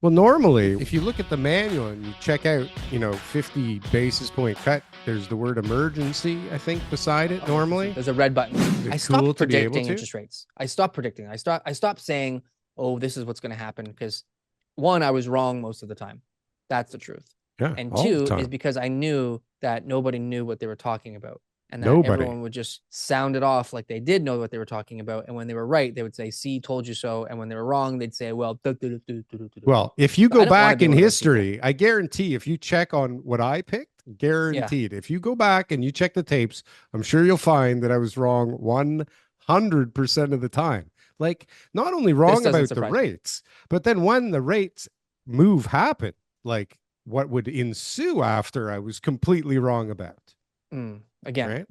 Well, normally, if you look at the manual and you check out, 50 basis point cut, there's the word emergency, I think, beside it normally. There's a red button. Is I it cool stopped to be able predicting to? interest rates. I stopped predicting. I stopped saying, oh, this is what's going to happen, because one, I was wrong most of the time. That's the truth. Yeah, And all the two is time. because I knew that nobody knew what they were talking about, and that Nobody. everyone would just sound it off like they did know what they were talking about. And when they were right, they would say, see, told you so. And when they were wrong, they'd say, well, Well, if you so I go didn't want to back be in one of those people. history, I guarantee if you check on what I picked, Yeah. guaranteed, if you go back and you check the tapes, I'm sure you'll find that I was wrong 100% of the time. Like, not only This wrong doesn't about the surprise me. rates, but then when the rates move happened, like what would ensue after, I was completely wrong about. Again, Right?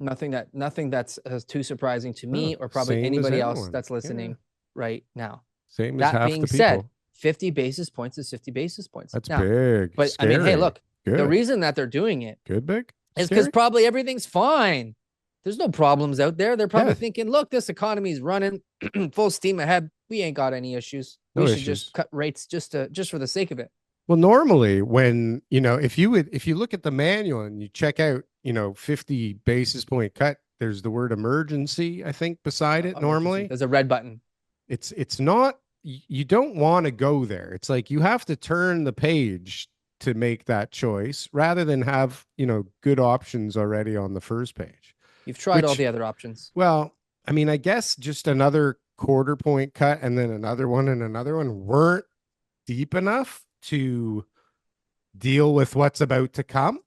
nothing that's too surprising to Oh, me or probably same as anybody else everyone. that's Yeah. listening right now. Same as That half being the said, people. 50 basis points is 50 basis points. That's Now, big. but I mean, hey, Scary. look, the Good. reason that they're doing it Good, big. is because Scary. probably everything's fine. There's no problems out there. They're probably Yeah. thinking, look, this economy is running full steam ahead. We ain't got any issues. No We should just issues. cut rates just for the sake of it. Well, normally when, if you look at the manual and you check out, 50 basis point cut, there's the word emergency, I think, beside it Emergency. normally. There's a red button. It's not, you don't want to go there. It's like you have to turn the page to make that choice rather than have, good options already on the first page, You've tried all which, the other options. well, I mean, I guess just another quarter point cut and then another one and another one weren't deep enough to deal with what's about to come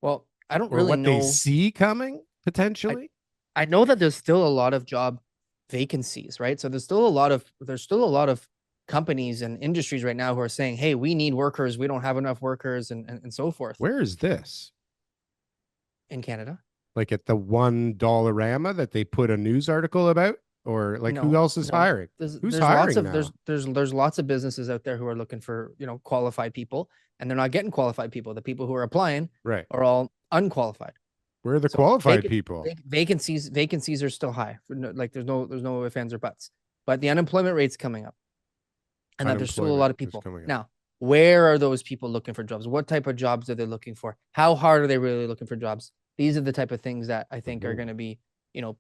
Well, I don't or really what they know. see coming I, potentially. I know that there's still a lot of job vacancies, right? So there's still a lot of companies and industries right now who are saying, "Hey, we need workers. We don't have enough workers," and so forth Where is this? in Canada. Like at the $1 that they put a news article about, or like who No, else is no. hiring? There's Who's there's lots hiring of now? there's lots of businesses out there who are looking for, qualified people, and they're not getting qualified people. The people who are applying Right. are all unqualified. Where are the So qualified people? vacancies are still high. Like there's no ifs, ands, or buts. But the unemployment rate's coming up, and that there's still a lot Unemployment of is people. coming up. Now, where are those people looking for jobs? What type of jobs are they looking for? How hard are they really looking for jobs? These are the type of things that I think are going to be,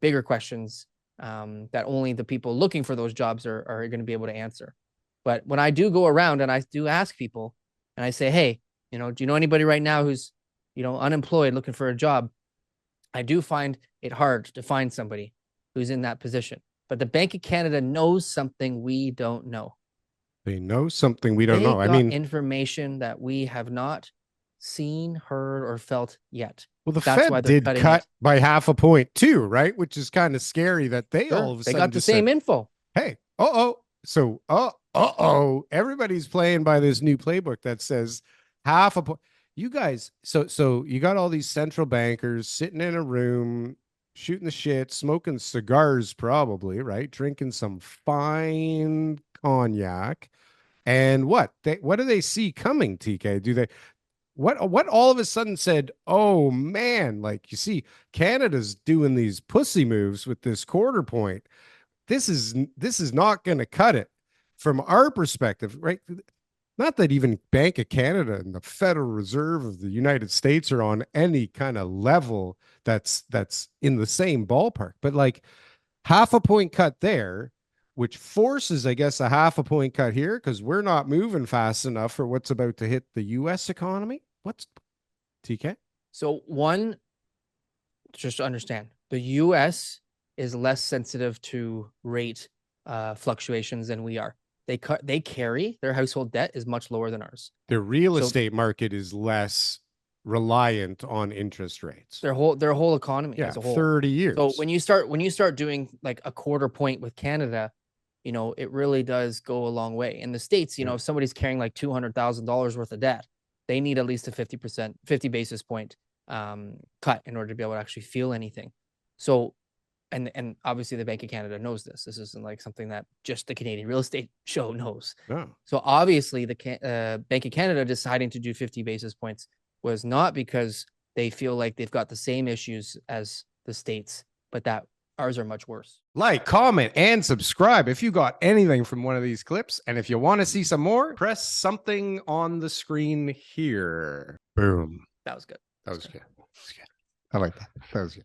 bigger questions, that only the people looking for those jobs are going to be able to answer. But when I do go around and I do ask people, and I say, hey, do you know anybody right now who's, unemployed looking for a job? I do find it hard to find somebody who's in that position. But the Bank of Canada knows something we don't know. They know something we don't They know. I got mean, information that we have not seen, heard, or felt yet. well, the That's why Fed they're did cutting cut it. by half a point too, right? Which is kind of scary that they all Sure, of a they sudden got the just said, same info. hey, so, everybody's playing by this new playbook that says half a point. You guys, so you got all these central bankers sitting in a room, shooting the shit, smoking cigars, probably, right? Drinking some fine cognac. And what do they see coming, TK? Do they what all of a sudden said, oh man, like you see, Canada's doing these pussy moves with this quarter point. This is not going to cut it from our perspective, right? Not that even Bank of Canada and the Federal Reserve of the United States are on any kind of level that's in the same ballpark, but like half a point cut there, which forces, I guess, a half a point cut here because we're not moving fast enough for what's about to hit the U.S. economy. What's TK? So one, just to understand, the U.S. is less sensitive to rate fluctuations than we are. They carry their household debt is much lower than ours. The real So estate market is less reliant on interest rates. their whole economy Yeah, as a whole. 30 So years. when you start doing like a quarter point with Canada, it really does go a long way. In the States, Yeah. if somebody's carrying like $200,000 worth of debt, they need at least a 50%, 50 basis point cut in order to be able to actually feel anything. So, and obviously the Bank of Canada knows this. This isn't like something that just the Canadian real estate show knows. No. So obviously the Bank of Canada deciding to do 50 basis points was not because they feel like they've got the same issues as the States, but that Ours are much worse. Like, comment, and subscribe if you got anything from one of these clips. And if you want to see some more, press something on the screen here. Boom. That was good. That was good. I like that. That was good.